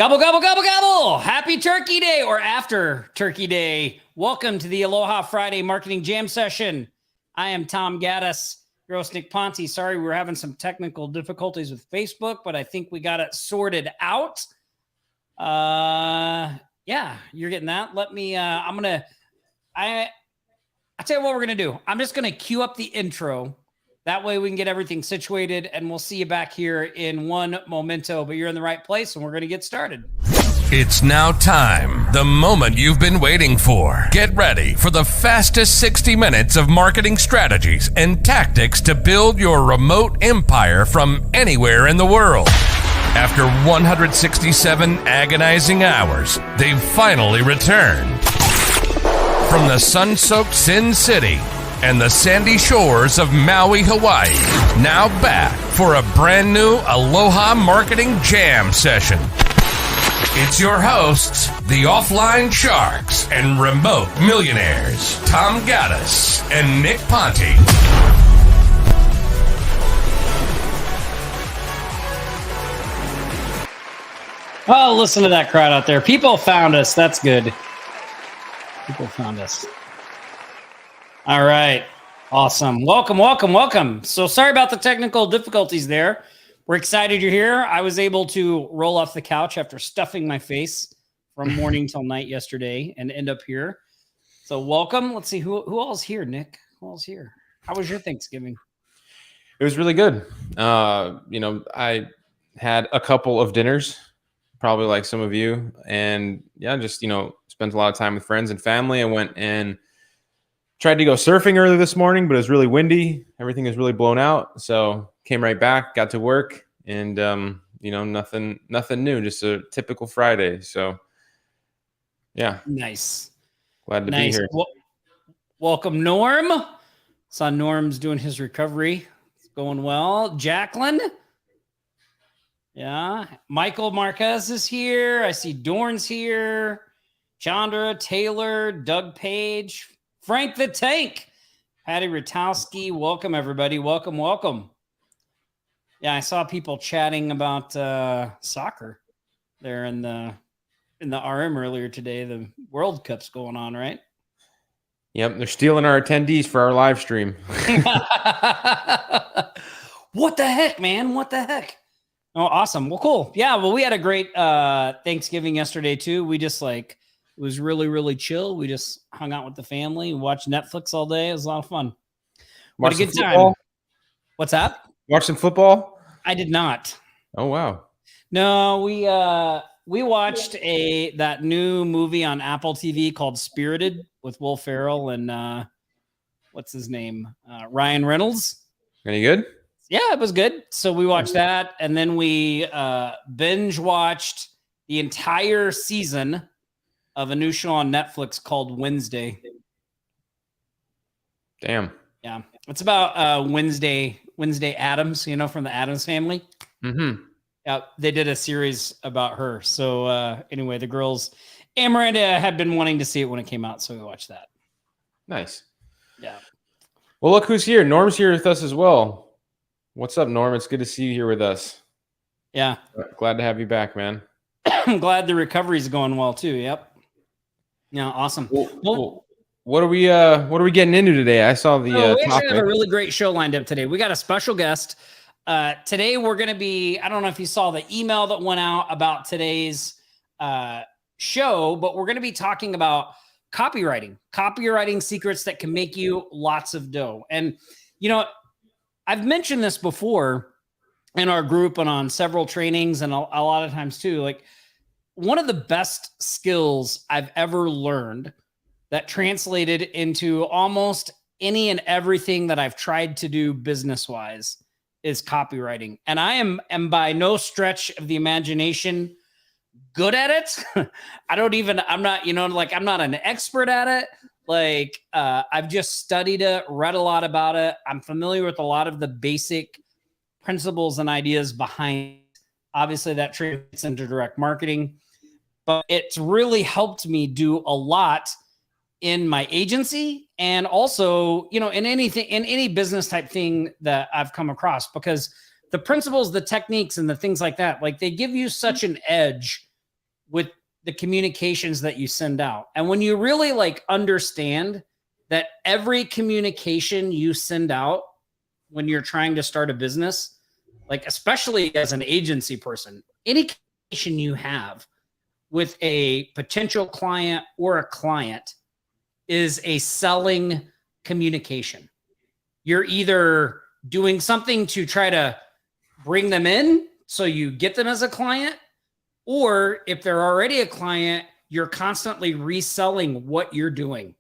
Gobble, gobble, gobble, gobble. Happy Turkey Day or after Turkey Day. Welcome to the Aloha Friday Marketing Jam Session. I am Tom Gaddis, your host, Nick Ponte. Sorry, we were having some technical difficulties with Facebook, but I think we got it sorted out. Yeah, you're getting that. I'll tell you what we're going to do. I'm just going to cue up the intro. That way we can get everything situated, and we'll see you back here in one momento. But you're in the right place, and we're going to get started. It's now time, the moment you've been waiting for. Get ready for the fastest 60 minutes of marketing strategies and tactics to build your remote empire from anywhere in the world. After 167 agonizing hours, they've finally returned. From the sun-soaked Sin City and the sandy shores of Maui, Hawaii, now back for a brand new Aloha Marketing Jam Session. It's your hosts, the Offline Sharks and Remote Millionaires, Tom Gaddis and Nick Ponte. Oh, listen to that crowd out there. People found us. That's good. People found us. All right. Awesome. Welcome, welcome, welcome. So sorry about the technical difficulties there. We're excited you're here. I was able to roll off the couch after stuffing my face from morning till night yesterday and end up here. So welcome. Let's see who all's here, Nick. Who all's here? How was your Thanksgiving? It was really good. I had a couple of dinners, probably like some of you, and just spent a lot of time with friends and family. I went and tried to go surfing early this morning, but it was really windy. Everything was really blown out. So came right back, got to work, and nothing new, just a typical Friday. So yeah. Nice. Glad to be here. Welcome, Norm. Saw Norm's doing his recovery. It's going well. Jacqueline. Yeah. Michael Marquez is here. I see Dorn's here. Chandra, Taylor, Doug Page, Frank the Tank, Patty Rutowski. Welcome, everybody. Welcome, welcome. Yeah, I saw people chatting about soccer there in the RM earlier today. The World Cup's going on, right? Yep, they're stealing our attendees for our live stream. What the heck, man? What the heck? Oh, awesome. Well, cool. Yeah, well, we had a great Thanksgiving yesterday, too. We just it was really, really chill. We just hung out with the family, watched Netflix all day. It was a lot of fun. What a good time. What's that? Watch some football? I did not. Oh, wow. No, we watched that new movie on Apple TV called Spirited with Will Ferrell and what's his name? Ryan Reynolds. Any good? Yeah, it was good. So we watched that, and then we binge watched the entire season of a new show on Netflix called Wednesday. Damn. Yeah. It's about Wednesday Addams, from the Addams family. Mm-hmm. Yeah, they did a series about her. So anyway, the girls, Miranda had been wanting to see it when it came out, so we watched that. Nice. Yeah. Well, look who's here. Norm's here with us as well. What's up, Norm? It's good to see you here with us. Yeah. Glad to have you back, man. I'm glad the recovery's going well too. Yep. Yeah, awesome. Well, what are we getting into today? I saw the we topic. have a really great show lined up today. We got a special guest. Today we're going to be, I don't know if you saw the email that went out about today's show, but we're going to be talking about copywriting secrets that can make you lots of dough. And, I've mentioned this before in our group and on several trainings and a lot of times too, one of the best skills I've ever learned that translated into almost any and everything that I've tried to do business-wise is copywriting. And I am by no stretch of the imagination good at it. I'm not an expert at it. I've just studied it, read a lot about it. I'm familiar with a lot of the basic principles and ideas behind it. Obviously that translates into direct marketing, but it's really helped me do a lot in my agency and also, in any business type thing that I've come across, because the principles, the techniques, and the things like that, they give you such an edge with the communications that you send out. And when you really like understand that every communication you send out when you're trying to start a business, like especially as an agency person, any communication you have with a potential client or a client is a selling communication. You're either doing something to try to bring them in so you get them as a client, or if they're already a client, you're constantly reselling what you're doing.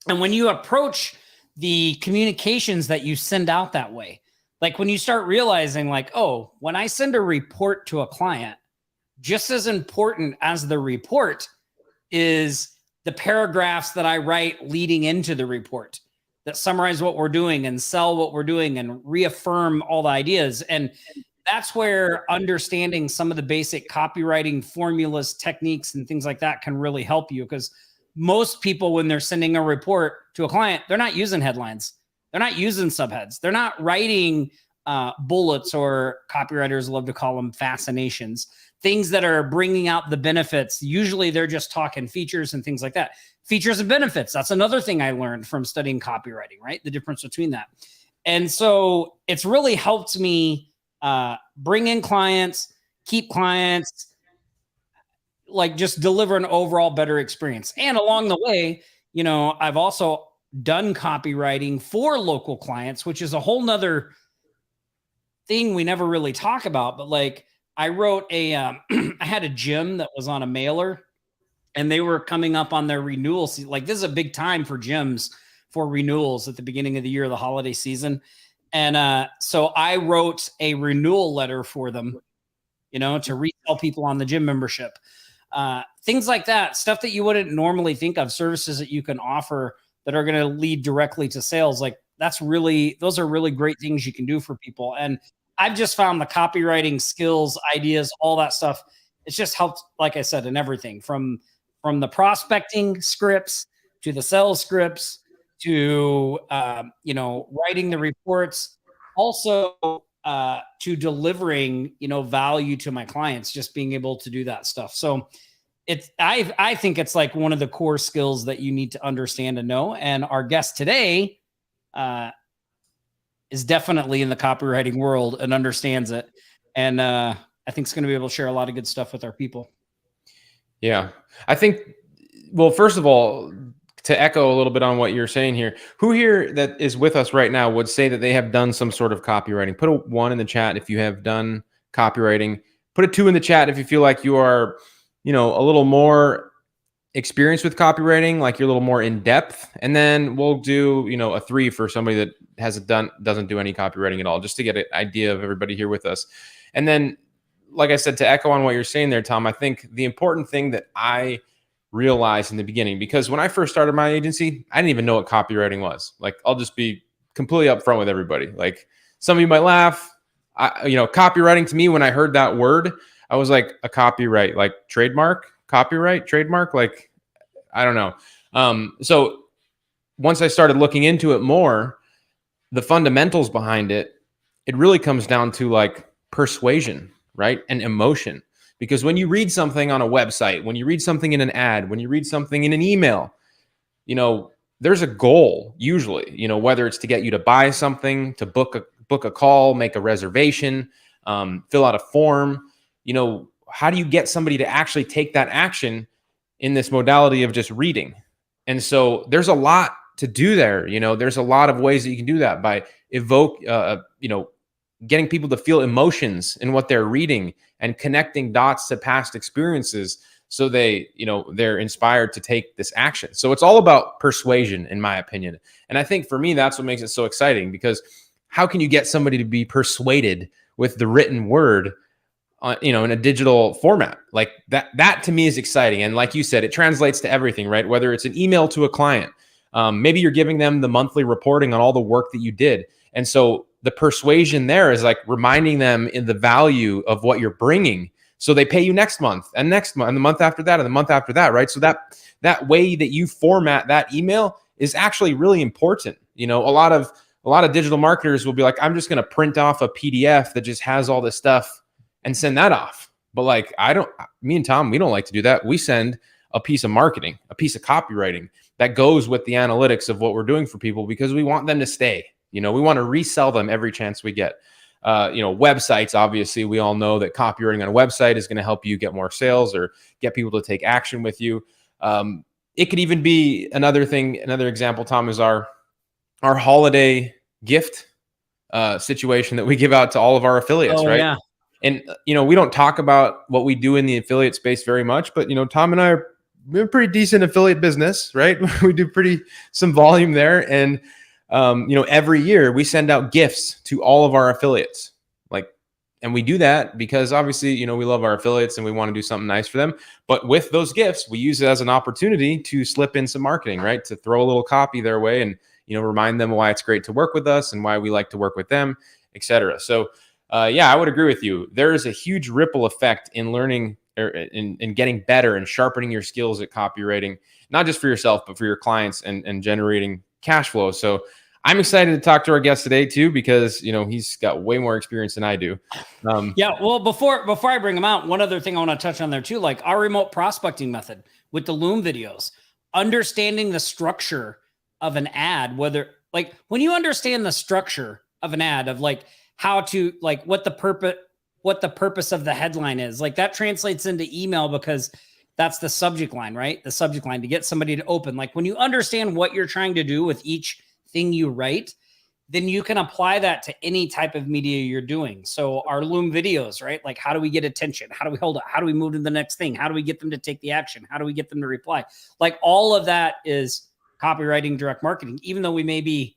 And when you approach the communications that you send out that way, like when you start realizing like, oh, when I send a report to a client, just as important as the report is the paragraphs that I write leading into the report that summarize what we're doing and sell what we're doing and reaffirm all the ideas. And that's where understanding some of the basic copywriting formulas, techniques, and things like that can really help you. Because most people, when they're sending a report to a client, they're not using headlines. They're not using subheads. They're not writing bullets, or copywriters love to call them fascinations, things that are bringing out the benefits. Usually they're just talking features and things like that. Features and benefits. That's another thing I learned from studying copywriting, right? The difference between that. And so it's really helped me bring in clients, keep clients, like just deliver an overall better experience. And along the way, you know, I've also done copywriting for local clients, which is a whole nother thing we never really talk about. But like I wrote I had a gym that was on a mailer, and they were coming up on their renewal season. Like this is a big time for gyms for renewals at the beginning of the year, the holiday season. And so I wrote a renewal letter for them, you know, to resell people on the gym membership. Things like that, stuff that you wouldn't normally think of, services that you can offer that are going to lead directly to sales. Like those are really great things you can do for people. And I've just found the copywriting skills, ideas, all that stuff. It's just helped, like I said, in everything from the prospecting scripts to the sales scripts to, you know, writing the reports, also to delivering, you know, value to my clients, just being able to do that stuff. So I think it's like one of the core skills that you need to understand and know. And our guest today is definitely in the copywriting world and understands it. And I think it's going to be able to share a lot of good stuff with our people. Yeah. I think, well, first of all, to echo a little bit on what you're saying here, who here that is with us right now would say that they have done some sort of copywriting? Put a 1 in the chat if you have done copywriting. Put a 2 in the chat if you feel like you are, you know, a little more experienced with copywriting, like you're a little more in depth. And then we'll do, you know, a 3 for somebody that doesn't do any copywriting at all, just to get an idea of everybody here with us. And then, like I said, to echo on what you're saying there, Tom, I think the important thing that I realized in the beginning, because when I first started my agency, I didn't even know what copywriting was. Like, I'll just be completely upfront with everybody. Like, some of you might laugh. You know, copywriting to me, when I heard that word, I was like, a copyright, like trademark, copyright, trademark. Like, I don't know. So once I started looking into it more, the fundamentals behind it, it really comes down to like persuasion, right? And emotion. Because when you read something on a website, when you read something in an ad, when you read something in an email, you know, there's a goal usually, you know, whether it's to get you to buy something, to book a call, make a reservation, fill out a form. You know, how do you get somebody to actually take that action in this modality of just reading? And so there's a lot to do there. You know, there's a lot of ways that you can do that by you know, getting people to feel emotions in what they're reading and connecting dots to past experiences, so they, you know, they're inspired to take this action. So it's all about persuasion, in my opinion. And I think for me, that's what makes it so exciting, because how can you get somebody to be persuaded with the written word, you know, in a digital format? Like that to me is exciting. And like you said, it translates to everything, right? Whether it's an email to a client, maybe you're giving them the monthly reporting on all the work that you did. And so the persuasion there is like reminding them in the value of what you're bringing, so they pay you next month and next month and the month after that and the month after that, right? So that way that you format that email is actually really important. You know, a lot of digital marketers will be like, I'm just going to print off a PDF that just has all this stuff and send that off. But like, me and Tom, we don't like to do that. We send a piece of marketing, a piece of copywriting that goes with the analytics of what we're doing for people, because we want them to stay. We want to resell them every chance we get. Websites, obviously, we all know that copywriting on a website is going to help you get more sales or get people to take action with you. It could even be another example, Tom, is our holiday gift situation that we give out to all of our affiliates, right? Yeah. And, we don't talk about what we do in the affiliate space very much, but, Tom and I we're a pretty decent affiliate business, right? We do some volume there. And, every year we send out gifts to all of our affiliates. And we do that because obviously, we love our affiliates and we want to do something nice for them. But with those gifts, we use it as an opportunity to slip in some marketing, right? To throw a little copy their way and, remind them why it's great to work with us and why we like to work with them, etc. So, I would agree with you. There is a huge ripple effect in learning or in getting better and sharpening your skills at copywriting, not just for yourself, but for your clients and generating cash flow. So I'm excited to talk to our guest today too, because, he's got way more experience than I do. Well, before I bring him out, one other thing I want to touch on there too, like our remote prospecting method with the Loom videos, understanding the structure of an ad, when you understand the structure of an ad, of like how to, like what the purpose of the headline is, like that translates into email, because that's the subject line, right? The subject line to get somebody to open. Like when you understand what you're trying to do with each thing you write, then you can apply that to any type of media you're doing. So our Loom videos, right? Like how do we get attention? How do we hold it? How do we move to the next thing? How do we get them to take the action? How do we get them to reply? Like all of that is copywriting, direct marketing, even though we may be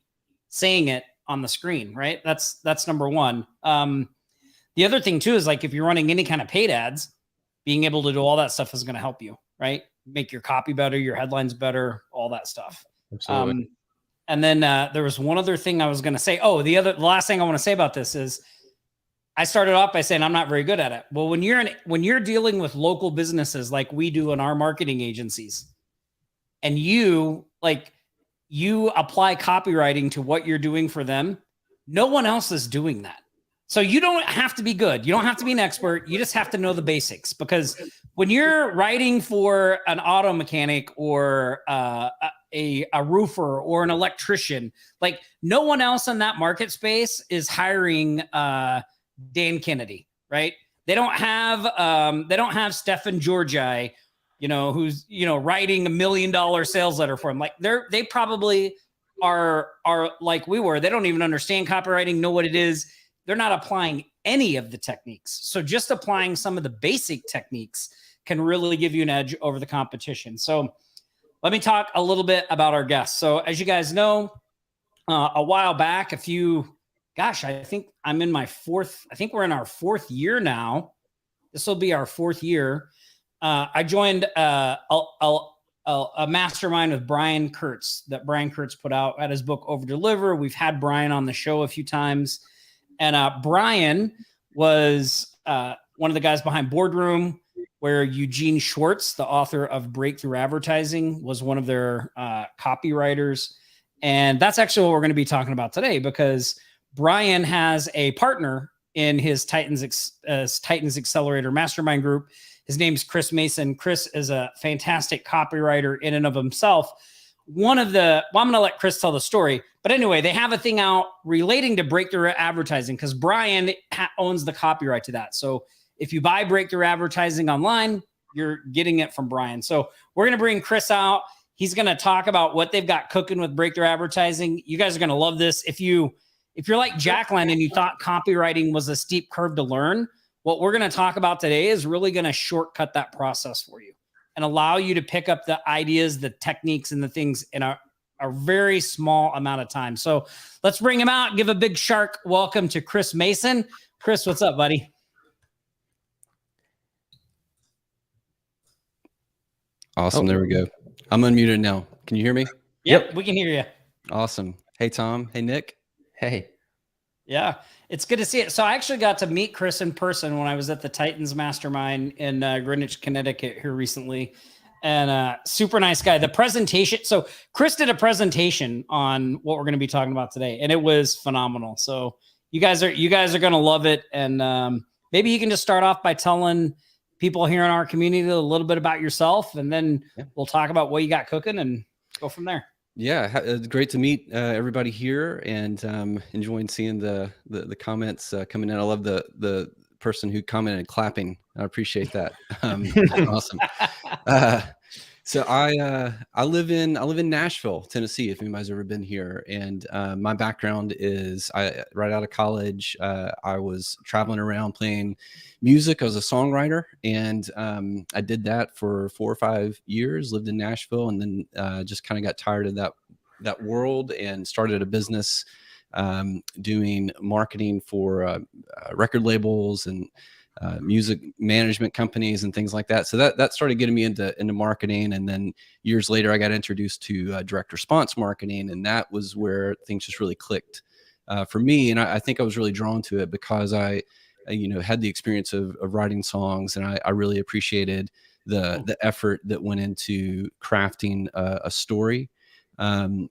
saying it on the screen, right? That's number one. The other thing too is like if you're running any kind of paid ads, being able to do all that stuff is going to help you, right? Make your copy better, your headlines better, all that stuff. Absolutely. And then there was one other thing I was going to say. Oh, the last thing I want to say about this is I started off by saying I'm not very good at it. Well, when you're dealing with local businesses like we do in our marketing agencies, and you apply copywriting to what you're doing for them, no one else is doing that. So you don't have to be good. You don't have to be an expert. You just have to know the basics, because when you're writing for an auto mechanic or a roofer or an electrician, like no one else in that market space is hiring Dan Kennedy, right? They don't have Stefan Georgi, who's, writing $1 million sales letter for him. Like they probably are like we were. They don't even understand copywriting, know what it is. They're not applying any of the techniques. So just applying some of the basic techniques can really give you an edge over the competition. So let me talk a little bit about our guests. So as you guys know, a while back, I think we're in our fourth year now. This will be our fourth year. I joined a mastermind with Brian Kurtz that Brian Kurtz put out at his book Over Deliver. We've had Brian on the show a few times. And Brian was one of the guys behind Boardroom, where Eugene Schwartz, the author of Breakthrough Advertising, was one of their copywriters. And that's actually what we're going to be talking about today, because Brian has a partner in his Titans Accelerator Mastermind group. His name's Chris Mason. Chris is a fantastic copywriter in and of himself. I'm going to let Chris tell the story. But anyway, they have a thing out relating to Breakthrough Advertising, because Brian owns the copyright to that. So if you buy Breakthrough Advertising online, you're getting it from Brian. So we're going to bring Chris out. He's going to talk about what they've got cooking with Breakthrough Advertising. You guys are going to love this. If you're like Jacqueline and you thought copywriting was a steep curve to learn, what we're going to talk about today is really going to shortcut that process for you and allow you to pick up the ideas, the techniques, and the things in a very small amount of time. So let's bring him out. Give a big shark welcome to Chris Mason. Chris, what's up, buddy? Awesome. There we go. I'm unmuted now. Can you hear me? Yep, we can hear you. Awesome. Hey, Tom. Hey, Nick. Hey. Yeah, it's good to see it. So I actually got to meet Chris in person when I was at the Titans Mastermind in Greenwich, Connecticut here recently. And super nice guy. The presentation. So Chris did a presentation on what we're going to be talking about today, and it was phenomenal. So you guys are going to love it. And maybe you can just start off by telling people here in our community a little bit about yourself, and then we'll talk about what you got cooking and go from there. Yeah, it's great to meet everybody here, and enjoying seeing the comments coming in. I love the person who commented clapping. I appreciate that. Awesome. So I live in Nashville, Tennessee, if anybody's ever been here. And my background is right out of college, I was traveling around playing music. I was a songwriter, and I did that for 4 or 5 years, lived in Nashville, and then just kind of got tired of that world and started a business doing marketing for record labels and music management companies and things like that. So that started getting me into marketing. And then years later, I got introduced to direct response marketing. And that was where things just really clicked for me. And I think I was really drawn to it because I had the experience of writing songs, and I really appreciated the effort that went into crafting a story. And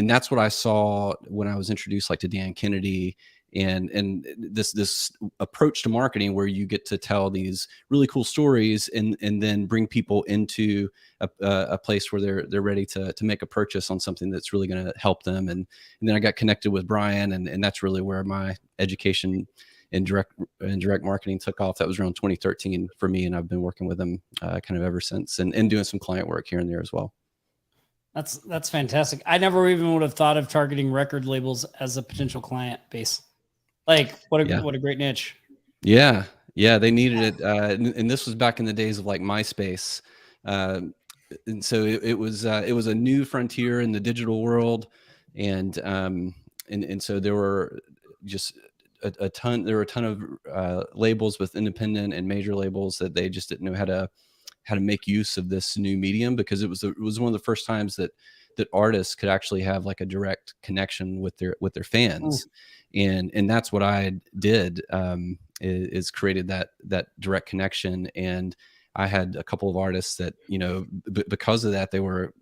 that's what I saw when I was introduced to Dan Kennedy and this approach to marketing, where you get to tell these really cool stories and then bring people into a place where they're ready to make a purchase on something that's really going to help them. And then I got connected with Brian, and that's really where my education in direct marketing took off. That was around 2013 for me, and I've been working with him kind of ever since, and doing some client work here and there as well. That's fantastic. I never even would have thought of targeting record labels as a potential client base. What a great niche. Yeah. They needed it. And this was back in the days of MySpace. And so it was a new frontier in the digital world. And so there were just a ton of labels with independent and major labels that they just didn't know how to make use of this new medium, because it was one of the first times that artists could actually have a direct connection with their fans. And that's what I did, is created that direct connection. And I had a couple of artists that, because of that, they were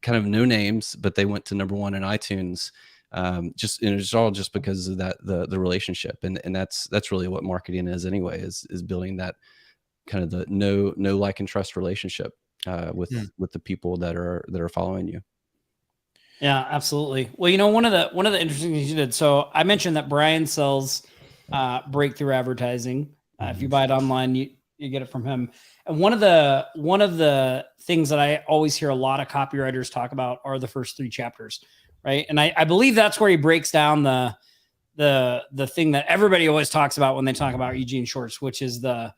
kind of no names, but they went to #1 in iTunes. It was all just because of that, the relationship. And that's really what marketing is anyway, is building that kind of the know, like, and trust relationship with the people that are following you. Yeah, absolutely. Well, one of the interesting things you did. So I mentioned that Brian sells breakthrough advertising. If you buy it online, you get it from him. And one of the things that I always hear a lot of copywriters talk about are the first 3 chapters, right? And I believe that's where he breaks down the thing that everybody always talks about when they talk about Eugene Schwartz, which is the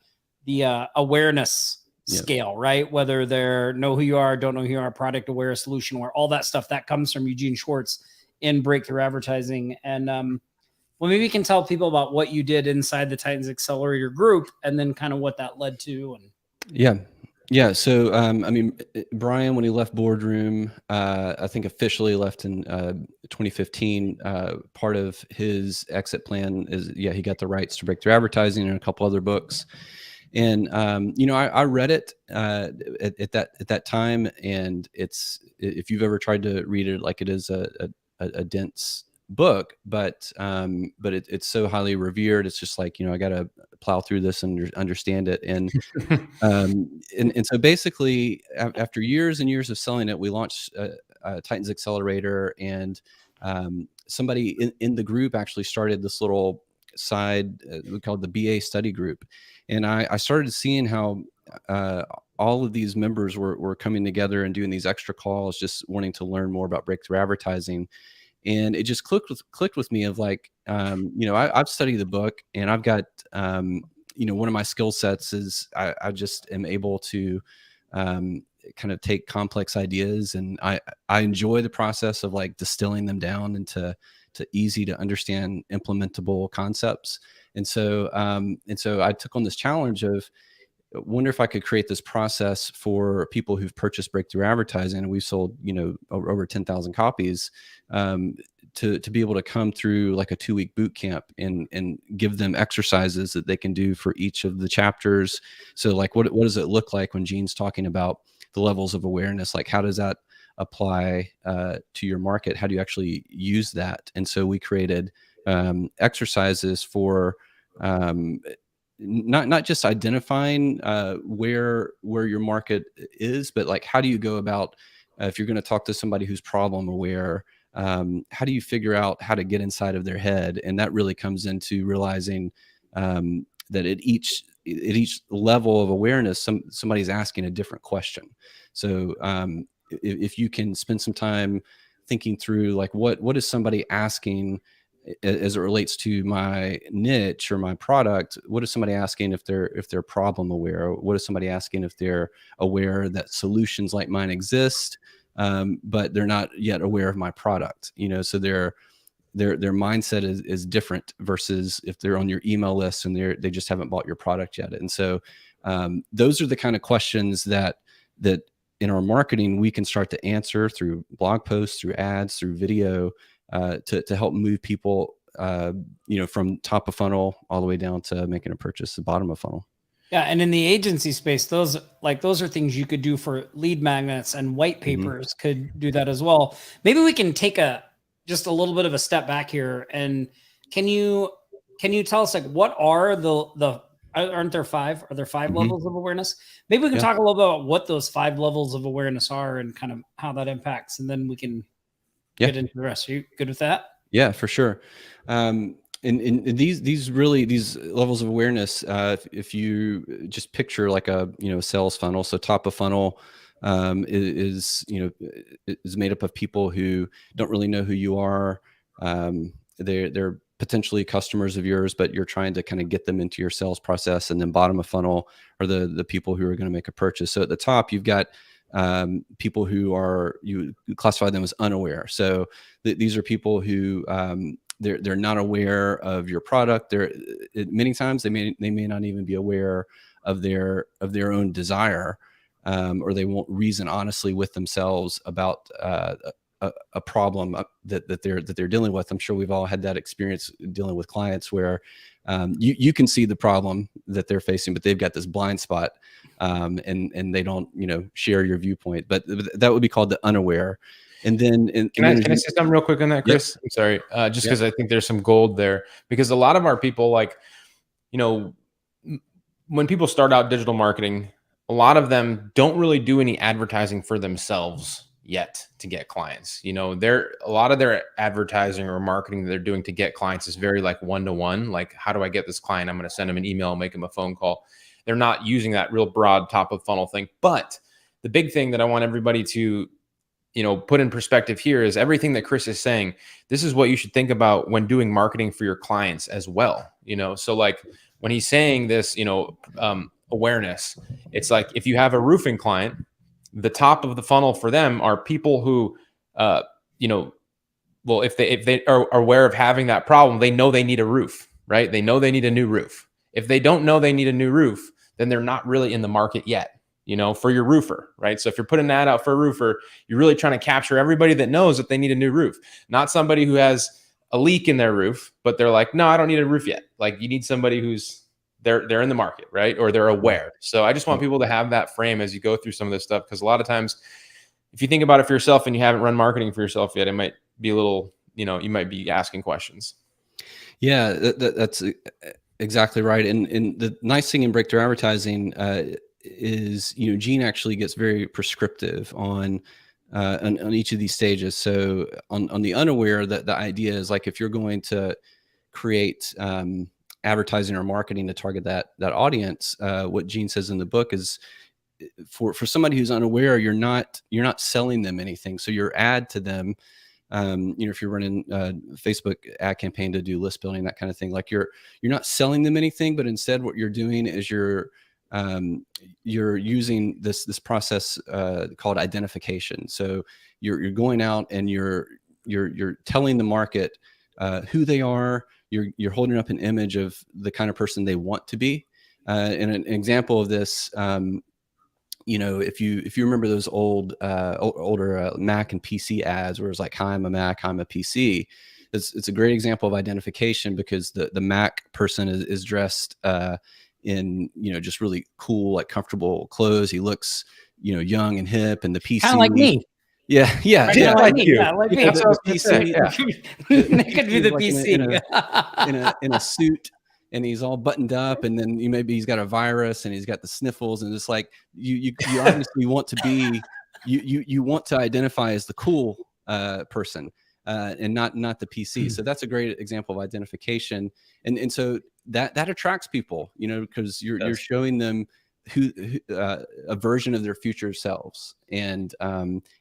awareness scale, right? Whether they're know who you are, don't know who you are, product aware, solution aware, all that stuff that comes from Eugene Schwartz in breakthrough advertising. And maybe you can tell people about what you did inside the Titans Accelerator group, and then kind of what that led to. And So Brian, when he left Boardroom, I think officially left in 2015. Part of his exit plan is he got the rights to breakthrough advertising and a couple other books. And I read it at that time, and if you've ever tried to read it, it is a dense book, but it's so highly revered. It's just I got to plow through this and understand it. And and so basically, after years and years of selling it, we launched Titans Accelerator, and somebody in the group actually started this little side, we call it the BA study group. And I started seeing how all of these members were coming together and doing these extra calls, just wanting to learn more about breakthrough advertising. And it just clicked with me of I've studied the book, and I've got, one of my skill sets is I just am able to kind of take complex ideas, and I enjoy the process of distilling them down into easy to understand, implementable concepts. And so I took on this challenge of wonder if I could create this process for people who've purchased breakthrough advertising, and we've sold, over 10,000 copies, to be able to come through a 2-week boot camp and give them exercises that they can do for each of the chapters. So what does it look like when Gene's talking about the levels of awareness? How does that apply to your market? How do you actually use that? And so we created exercises for not just identifying where your market is, but like, how do you go about if you're going to talk to somebody who's problem aware, how do you figure out how to get inside of their head? And that really comes into realizing that at each level of awareness, somebody's asking a different question. So if you can spend some time thinking through, like, what is somebody asking as it relates to my niche or my product? What is somebody asking if they're problem aware? What is somebody asking if they're aware that solutions like mine exist, but they're not yet aware of my product? So their mindset is different versus if they're on your email list and they just haven't bought your product yet. And so those are the kind of questions that in our marketing we can start to answer through blog posts, through ads, through video, to help move people, from top of funnel all the way down to making a purchase, the bottom of funnel. Yeah. And in the agency space, those are things you could do for lead magnets, and white papers could do that as well. Maybe we can take just a little bit of a step back here. And can you tell us, like, what are aren't there five? Are there five levels of awareness? Maybe we can talk a little bit about what those 5 levels of awareness are and kind of how that impacts, and then we can get into the rest. Are you good with that? Yeah, for sure. And these levels of awareness, if you just picture like a sales funnel, so top of funnel is made up of people who don't really know who you are. They're potentially customers of yours, but you're trying to kind of get them into your sales process. And then bottom of funnel are the people who are going to make a purchase. So at the top, you've got people who you classify them as unaware. So these are people who they're not aware of your product. Many times they may not even be aware of their own desire, or they won't reason honestly with themselves about a problem that they're dealing with. I'm sure we've all had that experience dealing with clients where you can see the problem that they're facing, but they've got this blind spot, and they don't share your viewpoint. But that would be called the unaware. And then can I say something real quick on that, Chris? Yep. I'm sorry, just because I think there's some gold there, because a lot of our people, like, when people start out digital marketing, a lot of them don't really do any advertising for themselves yet to get clients. A lot of their advertising or marketing that they're doing to get clients is very like one-to-one. Like, how do I get this client? I'm going to send them an email, make them a phone call. They're not using that real broad top of funnel thing. But the big thing that I want everybody to, put in perspective here is everything that Chris is saying. This is what you should think about when doing marketing for your clients as well. So like when he's saying this, awareness, it's like if you have a roofing client, the top of the funnel for them are people who, if they are aware of having that problem, they know they need a roof, right? They know they need a new roof. If they don't know they need a new roof, then they're not really in the market yet, for your roofer, right? So if you're putting an ad out for a roofer, you're really trying to capture everybody that knows that they need a new roof, not somebody who has a leak in their roof, but they're like, no, I don't need a roof yet. Like, you need somebody who's they're in the market, right? Or they're aware. So I just want people to have that frame as you go through some of this stuff, because a lot of times if you think about it for yourself and you haven't run marketing for yourself yet, it might be a little, you might be asking questions. Yeah, that's exactly right. And the nice thing in breakthrough advertising is, Gene actually gets very prescriptive on each of these stages. So on the unaware, the idea is like, if you're going to create advertising or marketing to target that audience, what Gene says in the book is, for somebody who's unaware, you're not selling them anything. So your ad to them, if you're running a Facebook ad campaign to do list building, that kind of thing, like you're not selling them anything, but instead what you're doing is you're using this process called identification. So you're going out and you're telling the market who they are. You're holding up an image of the kind of person they want to be. And an example of this, if you remember those older Mac and PC ads where it's like, hi, I'm a Mac, I'm a PC. It's a great example of identification, because the Mac person is dressed in just really cool, like comfortable clothes. He looks young and hip, and the PC kind of like me. Yeah. Like me. Yeah, like me. That could be the PC. in a suit, and he's all buttoned up, and then maybe he's got a virus and he's got the sniffles, and it's like you obviously want to be you want to identify as the cool person, and not the PC. So that's a great example of identification, and so that attracts people, because you're showing them who a version of their future selves, and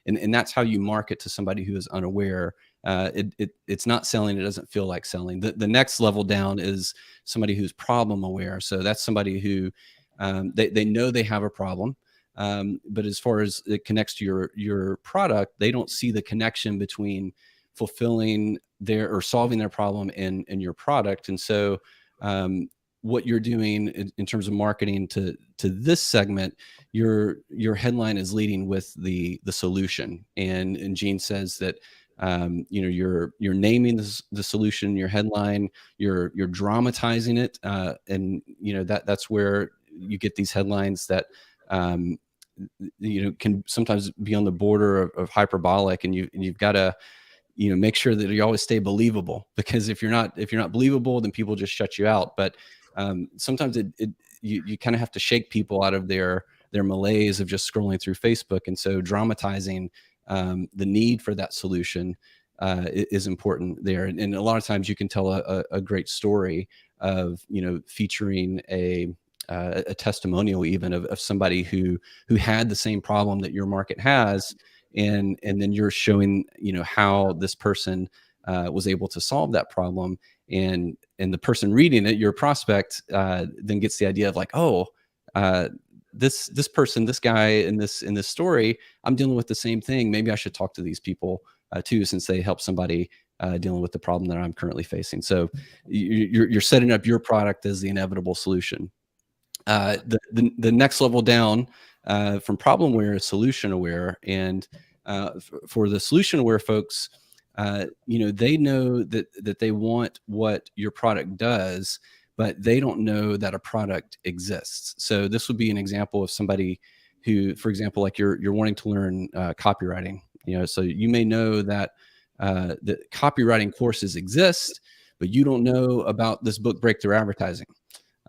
that's how you market to somebody who is unaware. It's not selling. It doesn't feel like selling. The next level down is somebody who's problem aware. So that's somebody who they know they have a problem, but as far as it connects to your product, they don't see the connection between fulfilling or solving their problem and your product. And so what you're doing in terms of marketing to this segment, your headline is leading with the solution. And Gene says that you're naming the solution in your headline, you're dramatizing it, and that's where you get these headlines that can sometimes be on the border of hyperbolic, and you've got to make sure that you always stay believable, because if you're not believable, then people just shut you out. But sometimes you kind of have to shake people out of their malaise of just scrolling through Facebook. And so dramatizing the need for that solution is important there. And a lot of times you can tell a great story of, featuring a testimonial even of somebody who had the same problem that your market has. And then you're showing, how this person was able to solve that problem. And the person reading it, your prospect, then gets the idea of like, oh, this person, this guy in this story, I'm dealing with the same thing. Maybe I should talk to these people too, since they help somebody dealing with the problem that I'm currently facing. So you're setting up your product as the inevitable solution. The next level down from problem aware is solution aware. And for the solution aware folks, they know that they want what your product does, but they don't know that a product exists. So this would be an example of somebody who, for example, like you're wanting to learn copywriting. So you may know that the copywriting courses exist, but you don't know about this book, Breakthrough Advertising.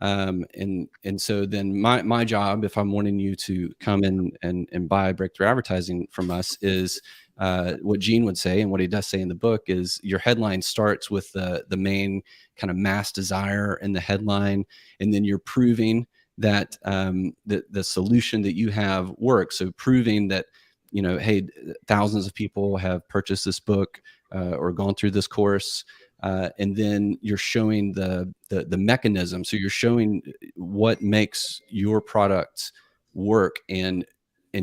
And so then my job, if I'm wanting you to come in and buy Breakthrough Advertising from us, is what Gene would say, and what he does say in the book, is your headline starts with the main kind of mass desire in the headline, and then you're proving that the solution that you have works. So proving that, hey, thousands of people have purchased this book or gone through this course. And then you're showing the mechanism. So you're showing what makes your product work and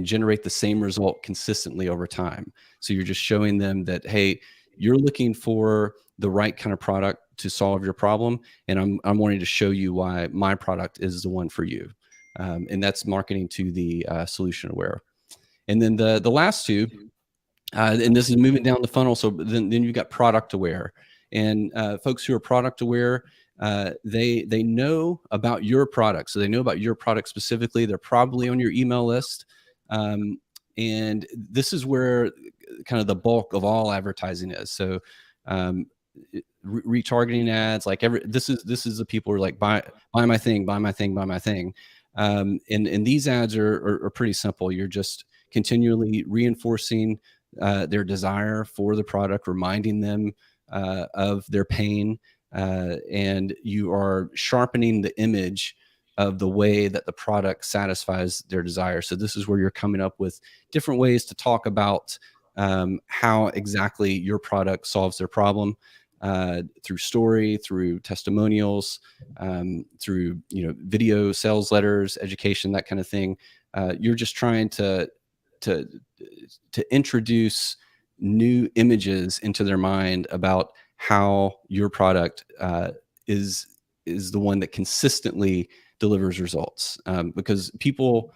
generate the same result consistently over time. So you're just showing them that, hey, you're looking for the right kind of product to solve your problem, and I'm wanting to show you why my product is the one for you. And that's marketing to the solution aware. And then the last two, and this is moving down the funnel. So then you've got product aware. And folks who are product aware, they know about your product. So they know about your product specifically. They're probably on your email list. And this is where kind of the bulk of all advertising is. So retargeting ads, like this is the people who are like, buy my thing, buy my thing, buy my thing. And these ads are pretty simple. You're just continually reinforcing their desire for the product, reminding them of their pain, and you are sharpening the image of the way that the product satisfies their desire. So this is where you're coming up with different ways to talk about how exactly your product solves their problem, through story, through testimonials, through video, sales letters, education, that kind of thing. You're just trying to introduce new images into their mind about how your product is the one that consistently delivers results, because people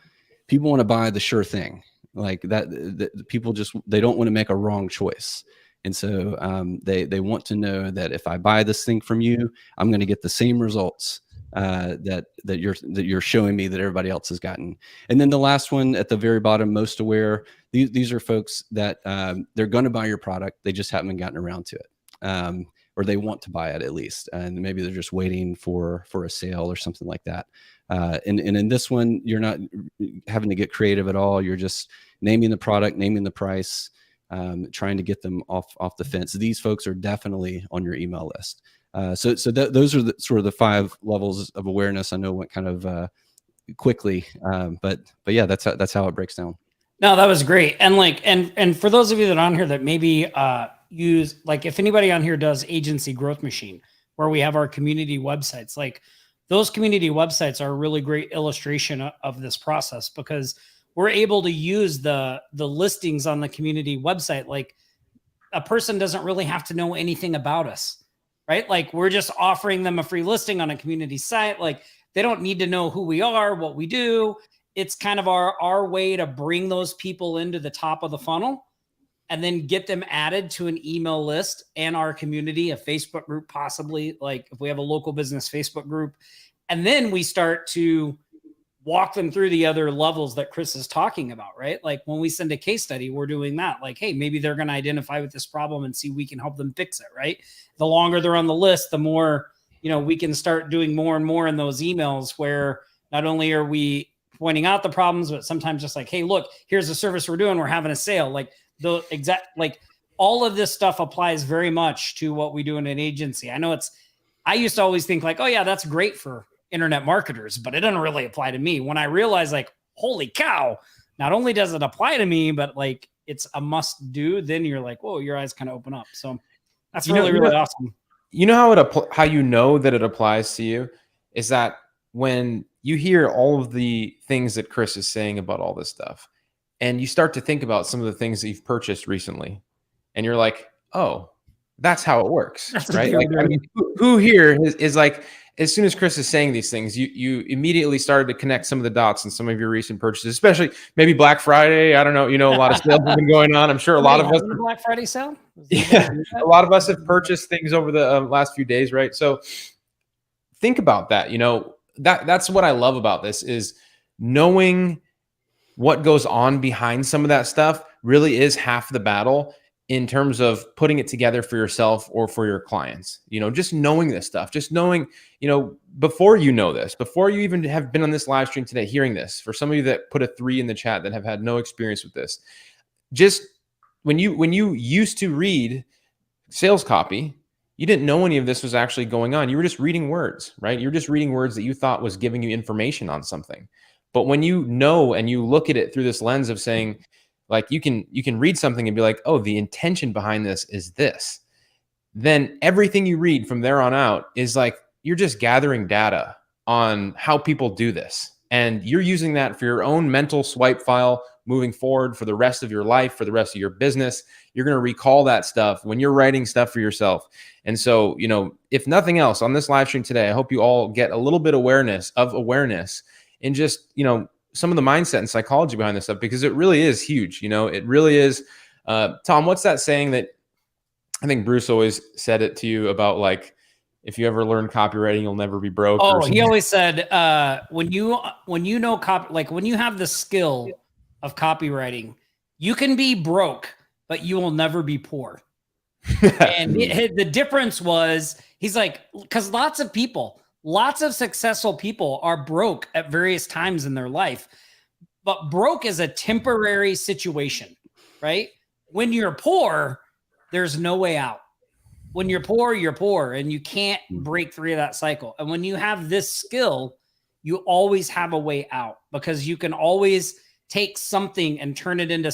want to buy the sure thing, like that people they don't want to make a wrong choice. And so they want to know that if I buy this thing from you, I'm going to get the same results that you're showing me that everybody else has gotten. And then the last one at the very bottom, most aware, these are folks that they're going to buy your product. They just haven't gotten around to it. or they want to buy it at least, and maybe they're just waiting for a sale or something like that. And in this one, you're not having to get creative at all. You're just naming the product, naming the price, trying to get them off the fence. These folks are definitely on your email list. So those are sort of the 5 levels of awareness. I know went kind of quickly, but yeah, that's how it breaks down. No, that was great. And and for those of you that are on here that maybe use, like, if anybody on here does Agency Growth Machine, where we have our community websites, like those community websites are a really great illustration of this process, because we're able to use the listings on the community website. Like, a person doesn't really have to know anything about us, right? Like, we're just offering them a free listing on a community site. Like, they don't need to know who we are, what we do. It's kind of our way to bring those people into the top of the funnel and then get them added to an email list and our community, a Facebook group, possibly, like if we have a local business Facebook group. And then we start to walk them through the other levels that Chris is talking about, right? Like, when we send a case study, we're doing that. Like, hey, maybe they're going to identify with this problem and see we can help them fix it, right? The longer they're on the list, the more, we can start doing more and more in those emails, where not only are we pointing out the problems, but sometimes just like, hey, look, here's the service we're doing. We're having a sale. Like, all of this stuff applies very much to what we do in an agency. I used to always think like, oh yeah, that's great for internet marketers, but it doesn't really apply to me. When I realized, like, holy cow, not only does it apply to me, but like it's a must do, then you're like, whoa, your eyes kind of open up. So that's really awesome. You know how you know that it applies to you is that when you hear all of the things that Chris is saying about all this stuff, and you start to think about some of the things that you've purchased recently, and you're like, oh, that's how it works, right? Like, I mean, who here is like, as soon as Chris is saying these things, you immediately started to connect some of the dots in some of your recent purchases, especially maybe Black Friday. I don't know, a lot of sales have been going on. I'm sure a lot of us. Black Friday sale? Yeah, a lot of us have purchased things over the last few days, right? So think about that. That's what I love about this, is knowing what goes on behind some of that stuff really is half the battle in terms of putting it together for yourself or for your clients. Just knowing this stuff, just knowing, before before you even have been on this live stream today, hearing this, for some of you that put a 3 in the chat that have had no experience with this, just when you used to read sales copy, you didn't know any of this was actually going on. You were just reading words, right? You're just reading words that you thought was giving you information on something. But when you know and you look at it through this lens of saying, like, you can read something and be like, oh, the intention behind this is this, then everything you read from there on out is like, you're just gathering data on how people do this. And you're using that for your own mental swipe file moving forward for the rest of your life, for the rest of your business. You're going to recall that stuff when you're writing stuff for yourself. And so, if nothing else on this live stream today, I hope you all get a little bit awareness in just, some of the mindset and psychology behind this stuff, because it really is huge. It really is. Tom, what's that saying that I think Bruce always said it to you about, like, if you ever learn copywriting, you'll never be broke? Oh, he always said, when you when you have the skill of copywriting, you can be broke, but you will never be poor. And the difference was, he's like, because lots of successful people are broke at various times in their life, but broke is a temporary situation, right? When you're poor, there's no way out. When you're poor, and you can't break free of that cycle. And when you have this skill, you always have a way out, because you can always take something and turn it into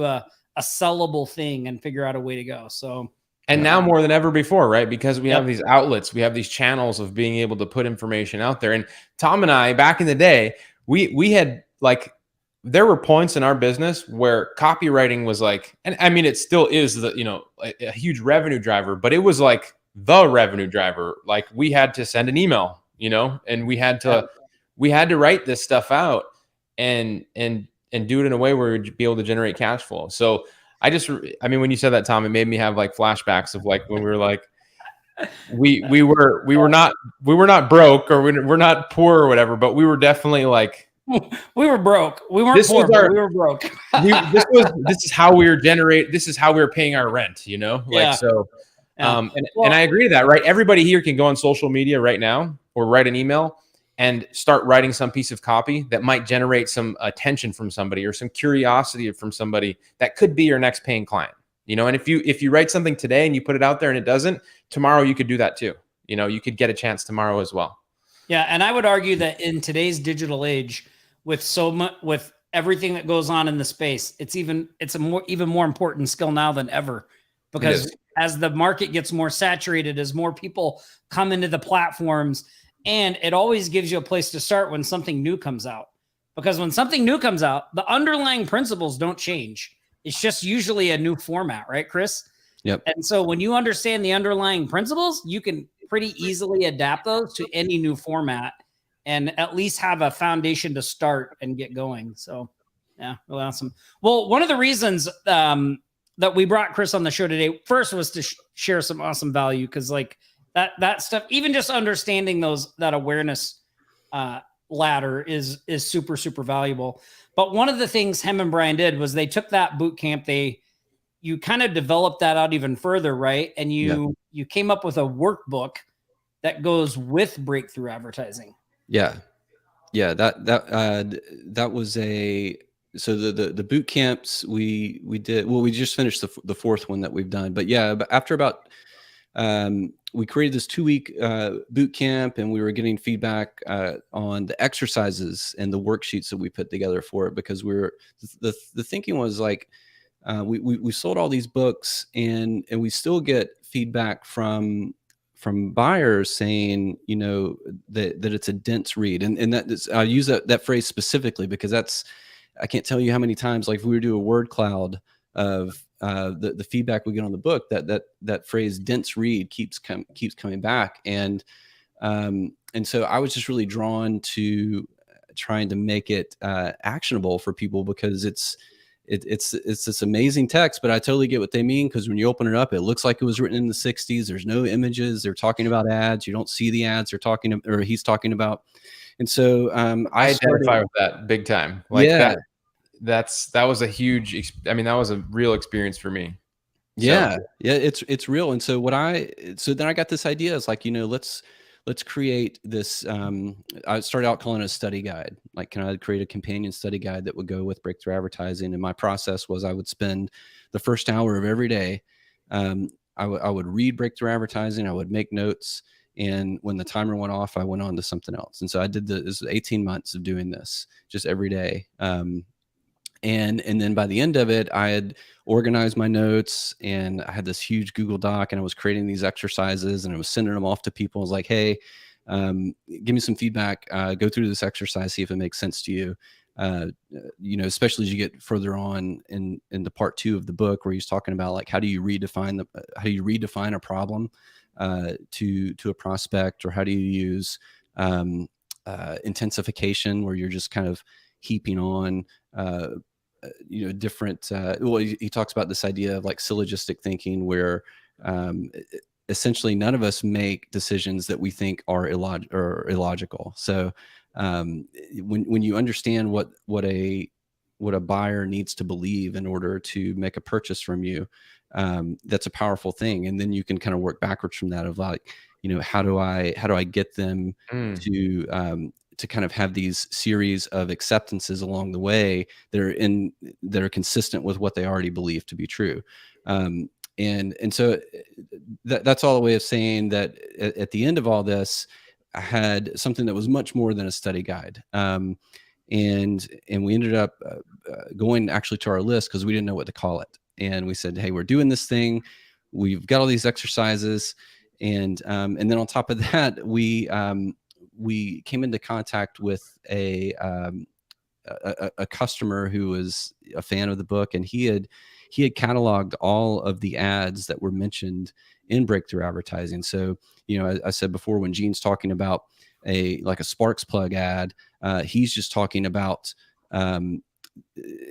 a sellable thing and figure out a way to go. So. And now more than ever before, right? Because we have these outlets, we have these channels of being able to put information out there. And Tom and I, back in the day, we had, like, there were points in our business where copywriting was like, and I mean, it still is a huge revenue driver, but it was like the revenue driver. Like, we had to send an email, and we had to write this stuff out and do it in a way where we'd be able to generate cash flow. So when you said that, Tom, it made me have like flashbacks of like when we were like, we were not broke, or we're not poor or whatever, but we were definitely like, we were broke. We weren't poor, but we were broke. This is how we were paying our rent, So Yeah. And I agree to that, right? Everybody here can go on social media right now or write an email and start writing some piece of copy that might generate some attention from somebody or some curiosity from somebody that could be your next paying client. And if you write something today and you put it out there and it doesn't, tomorrow you could do that too. You could get a chance tomorrow as well. Yeah, and I would argue that in today's digital age, with everything that goes on in the space, it's even more important skill now than ever, because as the market gets more saturated, as more people come into the platforms, and it always gives you a place to start when something new comes out. Because when something new comes out, the underlying principles don't change. It's just usually a new format, right, Chris? Yep. And so when you understand the underlying principles, you can pretty easily adapt those to any new format and at least have a foundation to start and get going. So yeah, really awesome. Well, one of the reasons that we brought Chris on the show today first was to share some awesome value, because like that stuff, even just understanding that awareness ladder is super, super valuable. But one of the things him and Brian did was they took that boot camp, you kind of developed that out even further, right? And you came up with a workbook that goes with breakthrough advertising. Yeah. That was so the boot camps we did. Well, we just finished the fourth one that we've done, but yeah, after about we created this 2-week boot camp, and we were getting feedback on the exercises and the worksheets that we put together for it, because the thinking was like, we sold all these books, and we still get feedback from buyers saying, that it's a dense read. And I use that phrase specifically because I can't tell you how many times, like if we were to do a word cloud of the feedback we get on the book, that phrase dense read keeps coming back. And so I was just really drawn to trying to make it actionable for people, because it's this amazing text, but I totally get what they mean, because when you open it up, it looks like it was written in the 60s. There's no images. They're talking about ads. You don't see the ads he's talking about. And so I identify with that big time. Like that was a huge, that was a real experience for me. Yeah. It's real. And so so then I got this idea. It's like, let's create this. I started out calling it a study guide. Like, can I create a companion study guide that would go with breakthrough advertising? And my process was I would spend the first hour of every day. I would read breakthrough advertising. I would make notes. And when the timer went off, I went on to something else. And so I did this 18 months of doing this just every day. And then by the end of it, I had organized my notes, and I had this huge Google Doc, and I was creating these exercises, and I was sending them off to people. I was like, hey, give me some feedback, go through this exercise, see if it makes sense to you. Especially as you get further on in the part 2 of the book, where he's talking about like, how do you redefine a problem to a prospect, or how do you use intensification, where you're just kind of heaping on different he talks about this idea of like syllogistic thinking, where essentially none of us make decisions that we think are illogical. So when you understand what a buyer needs to believe in order to make a purchase from you, that's a powerful thing. And then you can kind of work backwards from that, of like, how do I get them to kind of have these series of acceptances along the way that are consistent with what they already believe to be true. And so that's all the way of saying that at the end of all this, I had something that was much more than a study guide. And we ended up going actually to our list, because we didn't know what to call it. And we said, hey, we're doing this thing. We've got all these exercises. And then on top of that, we came into contact with a customer who was a fan of the book, and he had cataloged all of the ads that were mentioned in breakthrough advertising. So, I said before, when Gene's talking about a Sparks plug ad, he's just talking about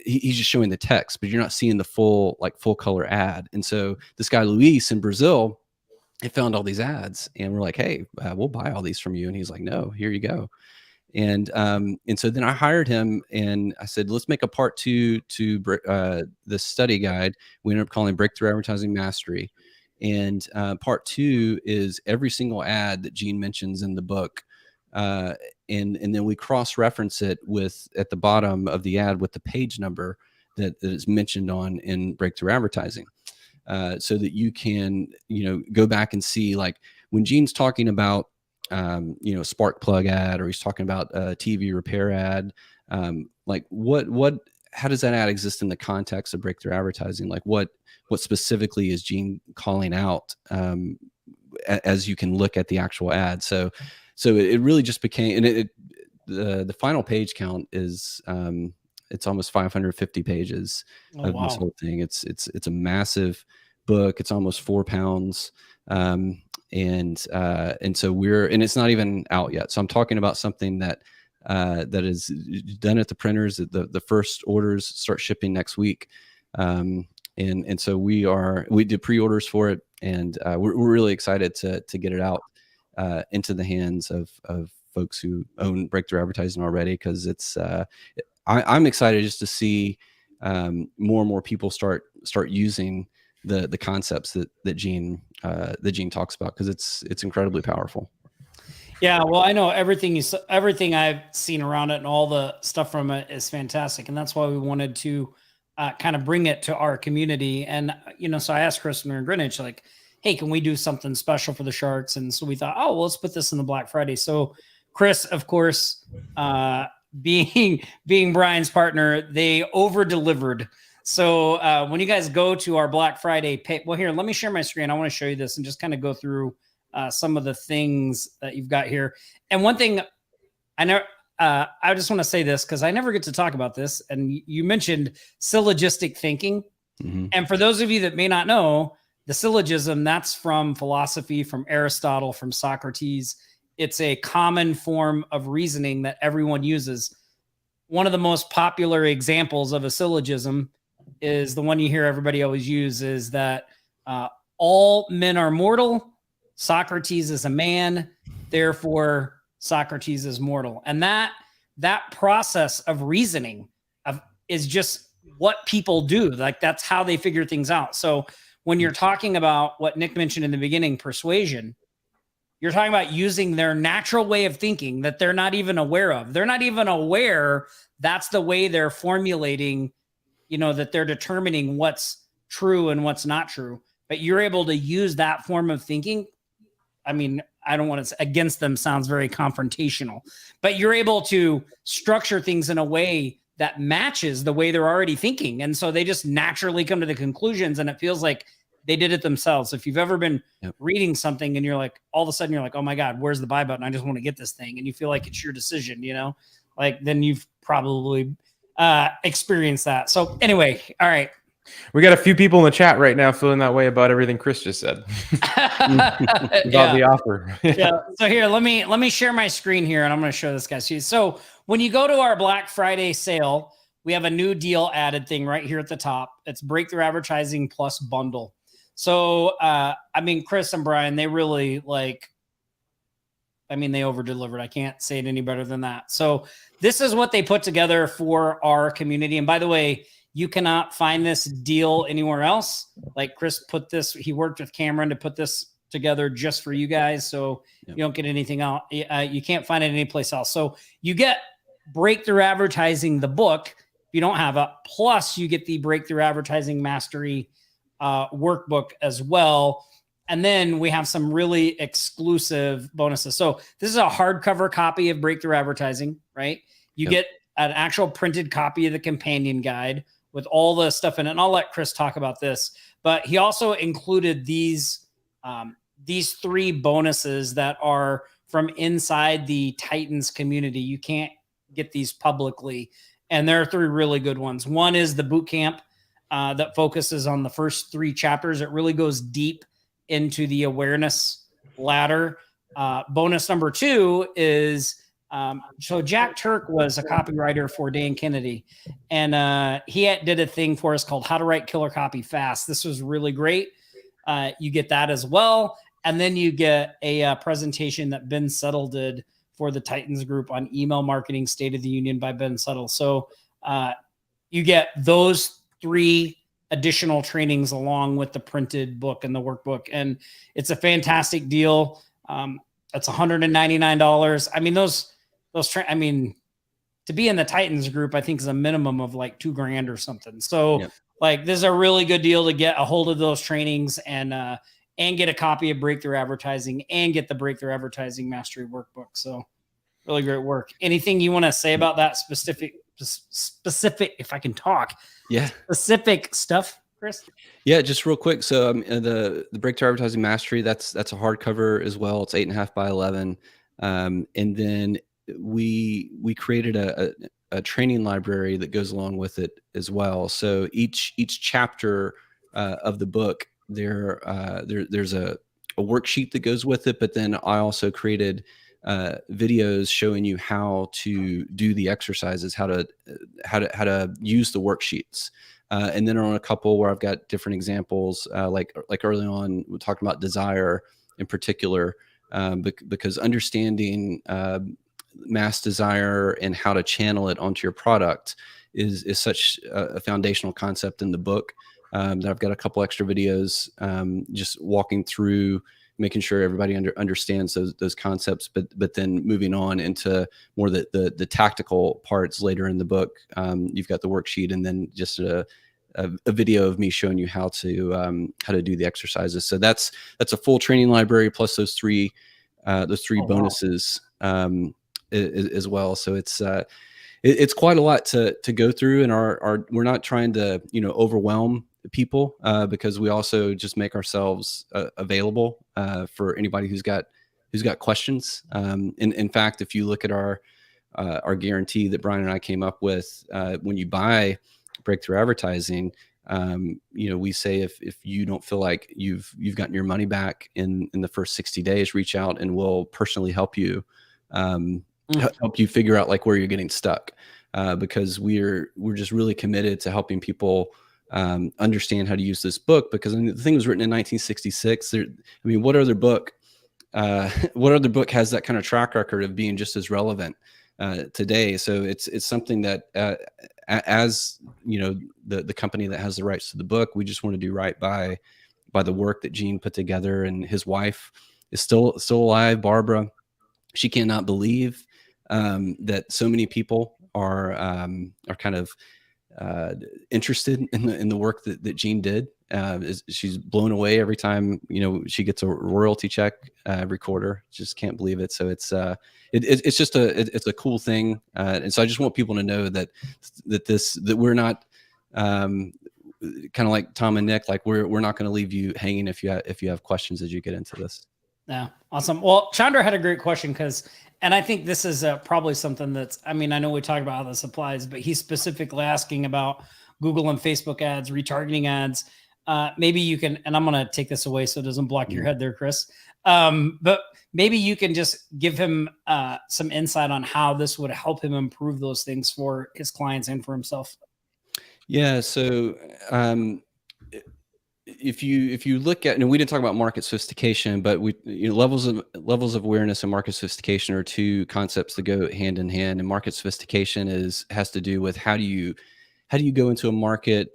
he's just showing the text, but you're not seeing the full color ad. And so this guy Luis in Brazil, he found all these ads, and we're like, hey, we'll buy all these from you. And he's like, no, here you go. And so then I hired him, and I said, let's make a part 2 to the study guide. We ended up calling it Breakthrough Advertising Mastery. And part 2 is every single ad that Gene mentions in the book. And then we cross-reference it with at the bottom of the ad with the page number that is mentioned on in Breakthrough Advertising. So that you can, go back and see, like when Gene's talking about, spark plug ad, or he's talking about a TV repair ad, like how does that ad exist in the context of Breakthrough Advertising? Like what specifically is Gene calling out, as you can look at the actual ad? So it really just became, and the final page count is, it's almost 550 pages of this whole thing. It's a massive book. It's almost 4 pounds. And so and it's not even out yet. So I'm talking about something that is done at the printers. The first orders start shipping next week. And so we did pre-orders for it, and we're really excited to get it out into the hands of folks who own Breakthrough Advertising already, because it's I'm excited just to see more and more people start using the concepts that Gene talks about, because it's incredibly powerful. Yeah, well, I know everything I've seen around it and all the stuff from it is fantastic, and that's why we wanted to kind of bring it to our community. And so I asked Chris when we were in Greenwich, like, hey, can we do something special for the Sharks? And so we thought, oh, well, let's put this in the Black Friday. So Chris, of course, being Brian's partner, they over-delivered. So when you guys go to our Black Friday well, here, let me share my screen. I want to show you this and just kind of go through some of the things that you've got here. And one thing I just want to say this, because I never get to talk about this. And you mentioned syllogistic thinking. Mm-hmm. And for those of you that may not know, the syllogism, that's from philosophy, from Aristotle, from Socrates. It's a common form of reasoning that everyone uses. One of the most popular examples of a syllogism is the one you hear everybody always use, is that all men are mortal. Socrates is a man, therefore Socrates is mortal. And that process of reasoning is just what people do. Like, that's how they figure things out. So when you're talking about what Nick mentioned in the beginning, persuasion, you're talking about using their natural way of thinking that they're not even aware of. They're not even aware that's the way they're formulating, that they're determining what's true and what's not true. But you're able to use that form of thinking. I mean, I don't want to say against them, sounds very confrontational, but you're able to structure things in a way that matches the way they're already thinking. And so they just naturally come to the conclusions, and it feels like they did it themselves. If you've ever been reading something and you're like, all of a sudden you're like, oh my God, where's the buy button? I just want to get this thing. And you feel like it's your decision, like then you've probably experienced that. So anyway, all right. We got a few people in the chat right now feeling that way about everything Chris just said about the offer. Yeah. So here, let me share my screen here, and I'm going to show this guys. So when you go to our Black Friday sale, we have a new deal added thing right here at the top. It's Breakthrough Advertising plus bundle. So, Chris and Brian, they really they over-delivered. I can't say it any better than that. So this is what they put together for our community. And by the way, you cannot find this deal anywhere else. Like Chris put this, he worked with Cameron to put this together just for you guys. So you don't get anything out. You can't find it anyplace else. So you get Breakthrough Advertising, the book, if you don't have it, plus you get the Breakthrough Advertising Mastery workbook as well. And then we have some really exclusive bonuses. So this is a hardcover copy of Breakthrough Advertising, right? You get an actual printed copy of the companion guide with all the stuff in it. And I'll let Chris talk about this, but he also included these 3 bonuses that are from inside the Titans community. You can't get these publicly. And there are 3 really good ones. One is the boot camp that focuses on the first 3 chapters. It really goes deep into the awareness ladder. Bonus number 2 is, so Jack Turk was a copywriter for Dan Kennedy, and he did a thing for us called How to Write Killer Copy Fast. This was really great. You get that as well. And then you get a presentation that Ben Settle did for the Titans group on email marketing State of the Union by Ben Settle. So you get those 3 additional trainings along with the printed book and the workbook. And it's a fantastic deal. That's $199. I mean, I mean, to be in the Titans group, I think is a minimum of like $2,000 or something. So Yep. like, this is a really good deal to get a hold of those trainings and get a copy of Breakthrough Advertising and get the Breakthrough Advertising Mastery Workbook. So really great work. Anything you want to say about that specific, if I can talk, specific stuff, Chris? Yeah, just real quick. So the Breakthrough Advertising Mastery, that's a hardcover as well. It's 8.5 by 11. And then we created a training library that goes along with it as well. So each chapter of the book, there's a worksheet that goes with it. But then I also created videos showing you how to do the exercises, how to use the worksheets. And then on a couple where I've got different examples, like early on, we're talking about desire in particular, because understanding mass desire and how to channel it onto your product is such a foundational concept in the book, that I've got a couple extra videos just walking through, making sure everybody understands those concepts, but then moving on into more the tactical parts later in the book. You've got the worksheet and then just a video of me showing you how to do the exercises. So that's a full training library plus those three bonuses as well. So it's quite a lot to go through, and we're not trying to overwhelm people, because we also just make ourselves available for anybody who's got questions. In fact, if you look at our guarantee that Brian and I came up with, when you buy Breakthrough Advertising, we say if you don't feel like you've gotten your money back in the first 60 days, reach out and we'll personally help you figure out like where you're getting stuck, because we're just really committed to helping people understand how to use this book, because the thing was written in 1966. What other book has that kind of track record of being just as relevant today? So it's something that as the company that has the rights to the book, we just want to do right by the work that Gene put together. And his wife is still alive, Barbara. She cannot believe that so many people are kind of interested in the work that Gene did. She's blown away every time she gets a royalty check every quarter. Just can't believe it. So it's just it's a cool thing, and so I just want people to know that we're not kind of like Tom and Nick, like we're not going to leave you hanging if you have questions as you get into this. Yeah, awesome. Well, Chandra had a great question and I think this is probably something that's, I know we talked about how this applies, but he's specifically asking about Google and Facebook ads, retargeting ads. Maybe you can, and I'm going to take this away so it doesn't block your head there, Chris. But maybe you can just give him some insight on how this would help him improve those things for his clients and for himself. Yeah. So, if you look at, and we didn't talk about market sophistication, but levels of awareness and market sophistication are two concepts that go hand in hand. And market sophistication has to do with how do you go into a market,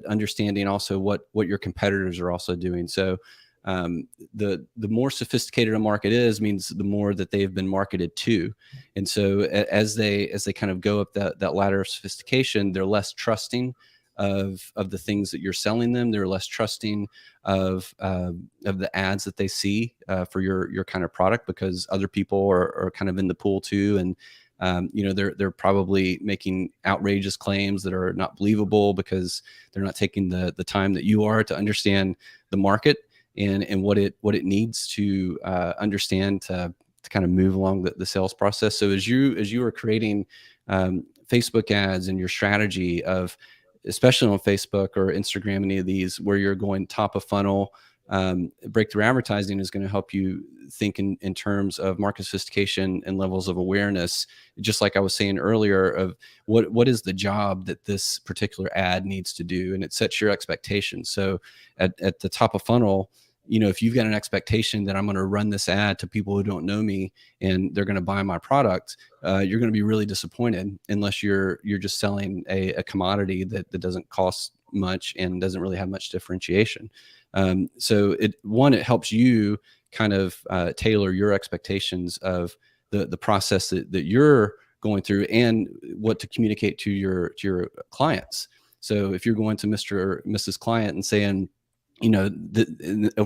understanding also what your competitors are also doing. So the more sophisticated a market is, means the more that they've been marketed to. And so as they kind of go up that ladder of sophistication, they're less trusting of the things that you're selling them. They're less trusting of the ads that they see for your kind of product, because other people are kind of in the pool too. And they're probably making outrageous claims that are not believable because they're not taking the time that you are to understand the market and what it needs to understand to kind of move along the sales process. So as you are creating Facebook ads and your strategy of, especially on Facebook or Instagram, any of these where you're going top of funnel, Breakthrough Advertising is going to help you think in terms of market sophistication and levels of awareness. Just like I was saying earlier, of what is the job that this particular ad needs to do, and it sets your expectations. So at the top of funnel, if you've got an expectation that I'm going to run this ad to people who don't know me and they're going to buy my product, you're going to be really disappointed unless you're just selling a commodity that doesn't cost much and doesn't really have much differentiation. So it helps you kind of tailor your expectations of the process that you're going through and what to communicate to your clients. So if you're going to Mr. or Mrs. Client and saying, over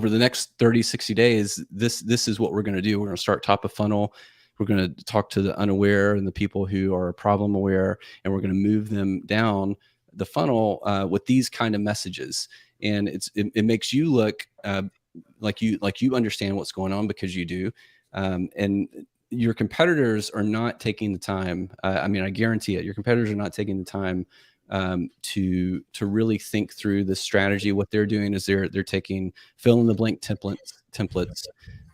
the next 30, 60 days, this is what we're going to do. We're going to start top of funnel. We're going to talk to the unaware and the people who are problem aware, and we're going to move them down the funnel with these kind of messages. And it makes you look like you understand what's going on, because you do. And your competitors are not taking the time. I guarantee it. Your competitors are not taking the time to really think through the strategy. What they're doing is they're taking fill in the blank templates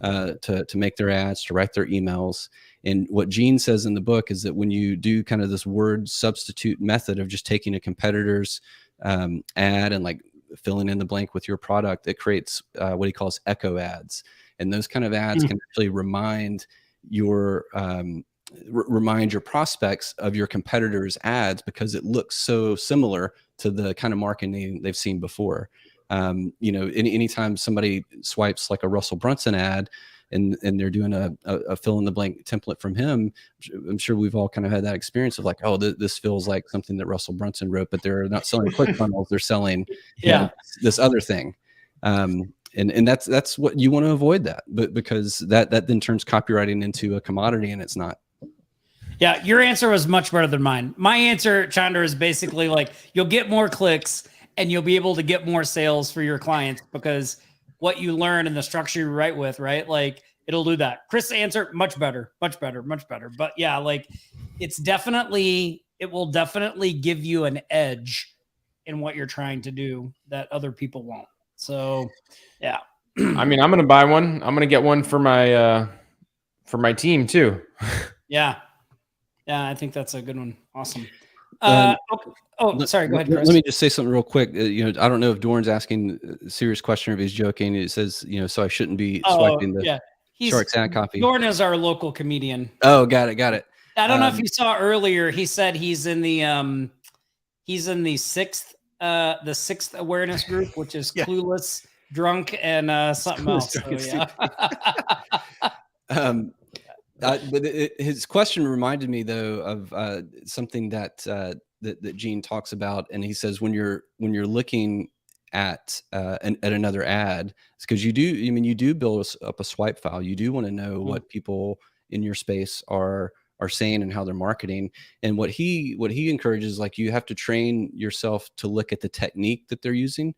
to make their ads, to write their emails. And what Gene says in the book is that when you do kind of this word substitute method of just taking a competitor's ad and like filling in the blank with your product, it creates what he calls echo ads. And those kind of ads can actually remind your prospects of your competitors' ads, because it looks so similar to the kind of marketing they've seen before. Anytime somebody swipes like a Russell Brunson ad and they're doing a fill in the blank template from him, I'm sure we've all kind of had that experience of like, oh, this feels like something that Russell Brunson wrote, but they're not selling ClickFunnels, they're selling this other thing. And that's what you want to avoid, but because that then turns copywriting into a commodity, and it's not. Yeah, your answer was much better than mine. My answer, Chandra, is basically like you'll get more clicks and you'll be able to get more sales for your clients, because what you learn and the structure you write with, right? Like it'll do that. Chris' answer, much better. But yeah, like it will definitely give you an edge in what you're trying to do that other people won't. So yeah. I'm going to buy one. I'm going to get one for my team too. Yeah. Yeah, I think that's a good one. Awesome. Sorry. Go ahead, Chris. Let me just say something real quick. I don't know if Dorn's asking a serious question or if he's joking. It says, so I shouldn't be swiping the Shark's ad copy. Dorn is our local comedian. Oh, got it. I don't know if you saw earlier. He said he's in the sixth awareness group, which is clueless, drunk, and something else. So, yeah. But his question reminded me though of something that Gene talks about, and he says when you're looking at another ad, it's because you do build up a swipe file. You do want to know what people in your space are saying and how they're marketing. And what he encourages, like, you have to train yourself to look at the technique that they're using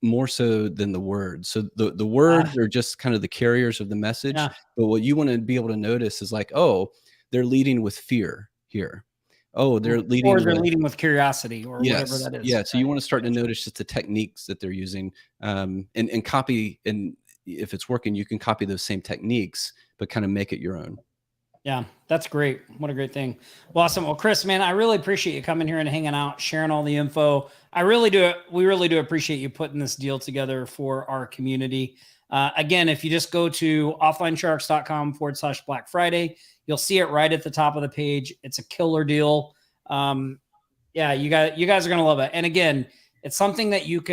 more so than the words. So the words are just kind of the carriers of the message. Yeah. But what you want to be able to notice is like, oh, they're leading with fear here. Oh, they're leading with curiosity or whatever that is. Yeah. So you want to start to notice just the techniques that they're using, and copy. And if it's working, you can copy those same techniques, but kind of make it your own. Yeah, that's great. What a great thing. Well, awesome. Well, Chris, man, I really appreciate you coming here and hanging out, sharing all the info. We really do appreciate you putting this deal together for our community. Again, if you just go to offlinesharks.com/Black Friday, you'll see it right at the top of the page. It's a killer deal. Yeah, you guys are going to love it. And again, it's something that you're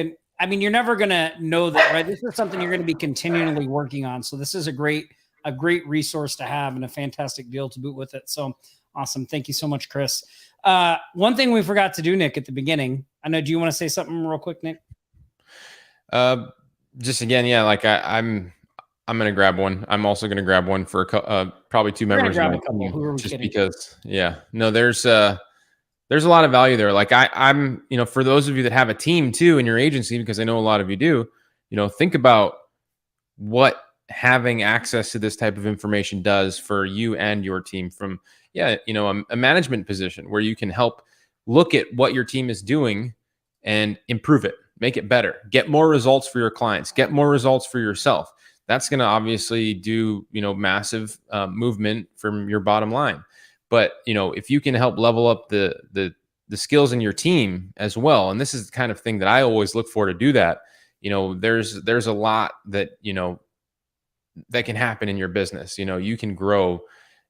never going to know that, right? This is something you're going to be continually working on. So this is a great resource to have and a fantastic deal to boot with it. So awesome. Thank you so much, Chris. One thing we forgot to do, Nick, at the beginning, I know, do you want to say something real quick, Nick? Just again, yeah, like I'm going to grab one. I'm also going to grab one for probably two members of my team, just because, there's a lot of value there. Like I'm, for those of you that have a team too in your agency, because I know a lot of you do, think about what having access to this type of information does for you and your team from, a management position where you can help look at what your team is doing and improve it, make it better, get more results for your clients, get more results for yourself. That's going to obviously do, massive movement from your bottom line. But, if you can help level up the skills in your team as well, and this is the kind of thing that I always look for to do that, there's a lot that, that can happen in your business. You can grow.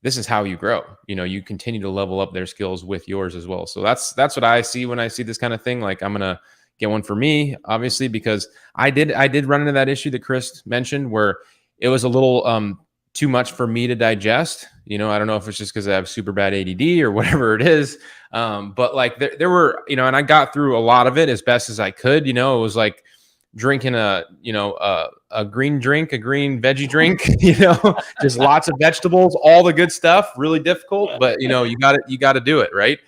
This is how you grow. You continue to level up their skills with yours as well. So that's what I see when I see this kind of thing. Like, I'm going to get one for me, obviously, because I did run into that issue that Chris mentioned where it was a little too much for me to digest. I don't know if it's just because I have super bad ADD or whatever it is. But like there were, and I got through a lot of it as best as I could. It was like drinking a green drink, a green veggie drink, just lots of vegetables, all the good stuff, really difficult, but you got to do it. Right.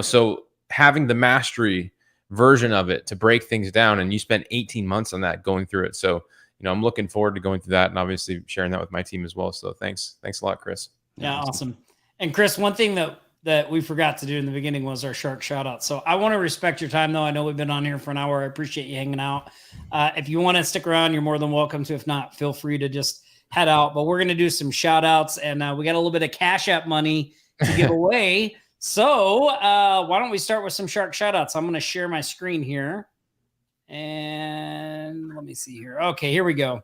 So having the mastery version of it to break things down, and you spent 18 months on that going through it. So, I'm looking forward to going through that and obviously sharing that with my team as well. So thanks a lot, Chris. Yeah. Awesome. And Chris, one thing that we forgot to do in the beginning was our shark shout out. So I want to respect your time though. I know we've been on here for an hour. I appreciate you hanging out. If you want to stick around, you're more than welcome to. If not, feel free to just head out, but we're going to do some shout outs, and we got a little bit of Cash App money to give away. So why don't we start with some shark shout outs? I'm going to share my screen here. And let me see here. Okay, here we go.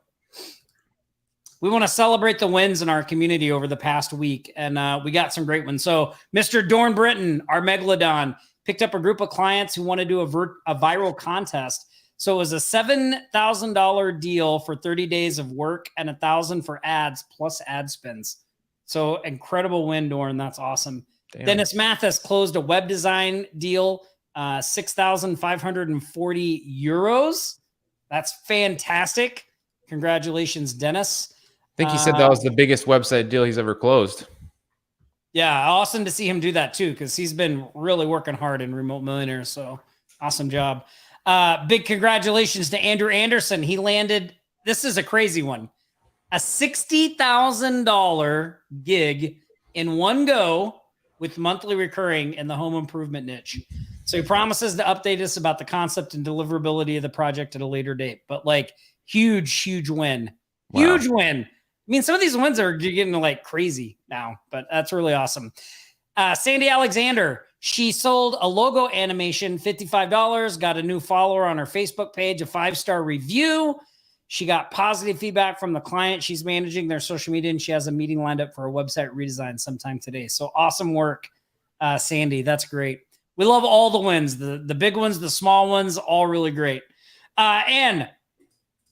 We want to celebrate the wins in our community over the past week, and we got some great ones. So Mr. Dorn Britton, our Megalodon, picked up a group of clients who want to do a viral contest. So it was a $7,000 deal for 30 days of work and $1,000 for ads plus ad spends. So incredible win, Dorn. That's awesome. Damn. Dennis Mathis closed a web design deal, 6,540 euros. That's fantastic. Congratulations, Dennis. I think he said that was the biggest website deal he's ever closed. Yeah, awesome to see him do that too, because he's been really working hard in Remote Millionaires. So awesome job. Big congratulations to Andrew Anderson. He landed, this is a crazy one, a $60,000 gig in one go with monthly recurring in the home improvement niche. So he promises to update us about the concept and deliverability of the project at a later date. But like huge win. Wow. Huge win. I mean, some of these wins are getting like crazy now, but that's really awesome. Sandy Alexander, she sold a logo animation, $55, got a new follower on her Facebook page, a 5-star review. She got positive feedback from the client. She's managing their social media, and she has a meeting lined up for a website redesign sometime today. So awesome work, Sandy. That's great. We love all the wins, the big ones, the small ones, all really great. And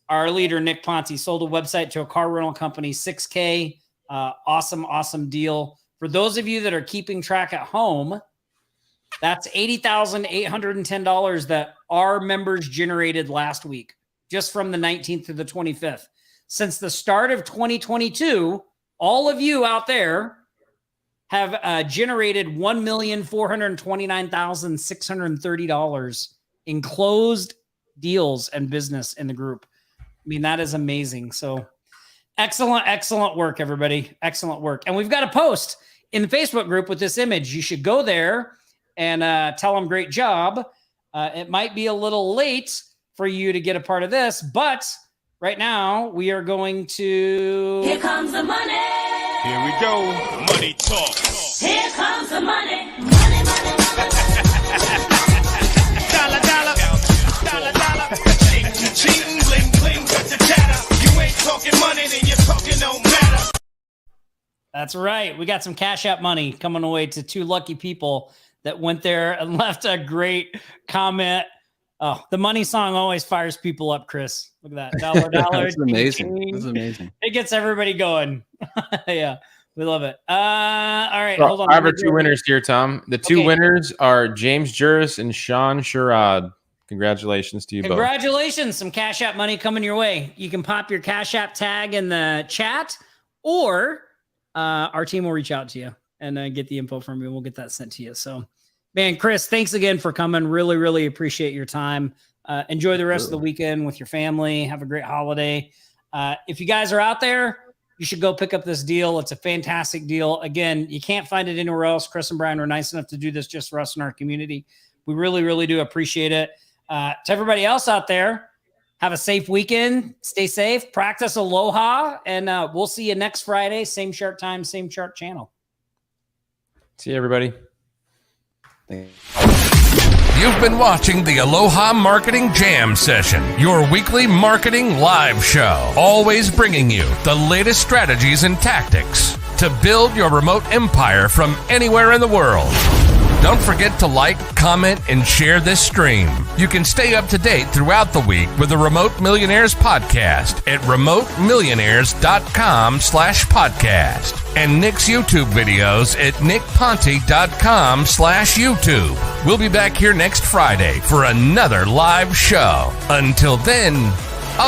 our leader, Nick Ponte, sold a website to a car rental company, $6K. Awesome deal. For those of you that are keeping track at home, that's $80,810 that our members generated last week, just from the 19th to the 25th. Since the start of 2022, all of you out there have generated $1,429,630 in closed deals and business in the group. I mean, that is amazing. So excellent work, everybody. Excellent work. And we've got a post in the Facebook group with this image. You should go there and tell them great job. It might be a little late for you to get a part of this, but right now we are going to... Here comes the money. Here we go. Money talk. Here comes the money. Money. Dollar. Cheating, bling, cut the chatter. You ain't talking money, then you're talking no matter. That's right. We got some Cash App money coming away to 2 lucky people that went there and left a great comment. Oh, the money song always fires people up, Chris. Look at that. Dollar. That's amazing. That's amazing. It gets everybody going. Yeah, we love it. All right, so hold on. I have our 2 winners here, Tom. The 2 winners are James Juris and Sean Sherrod. Congratulations to you both. Congratulations. Some Cash App money coming your way. You can pop your Cash App tag in the chat, or our team will reach out to you and get the info from you. We'll get that sent to you. So, man, Chris, thanks again for coming. Really appreciate your time. Enjoy the rest of the weekend with your family. Have a great holiday. If you guys are out there, you should go pick up this deal. It's a fantastic deal. Again, you can't find it anywhere else. Chris and Brian were nice enough to do this just for us in our community. We really do appreciate it. To everybody else out there, have a safe weekend. Stay safe. Practice Aloha. And we'll see you next Friday. Same sharp time, same sharp channel. See you, everybody. You've been watching the Aloha Marketing Jam Session, your weekly marketing live show, always bringing you the latest strategies and tactics to build your remote empire from anywhere in the world. Don't forget to like, comment, and share this stream. You can stay up to date throughout the week with the Remote Millionaires Podcast at remotemillionaires.com/podcast and Nick's YouTube videos at nickponte.com/YouTube. We'll be back here next Friday for another live show. Until then,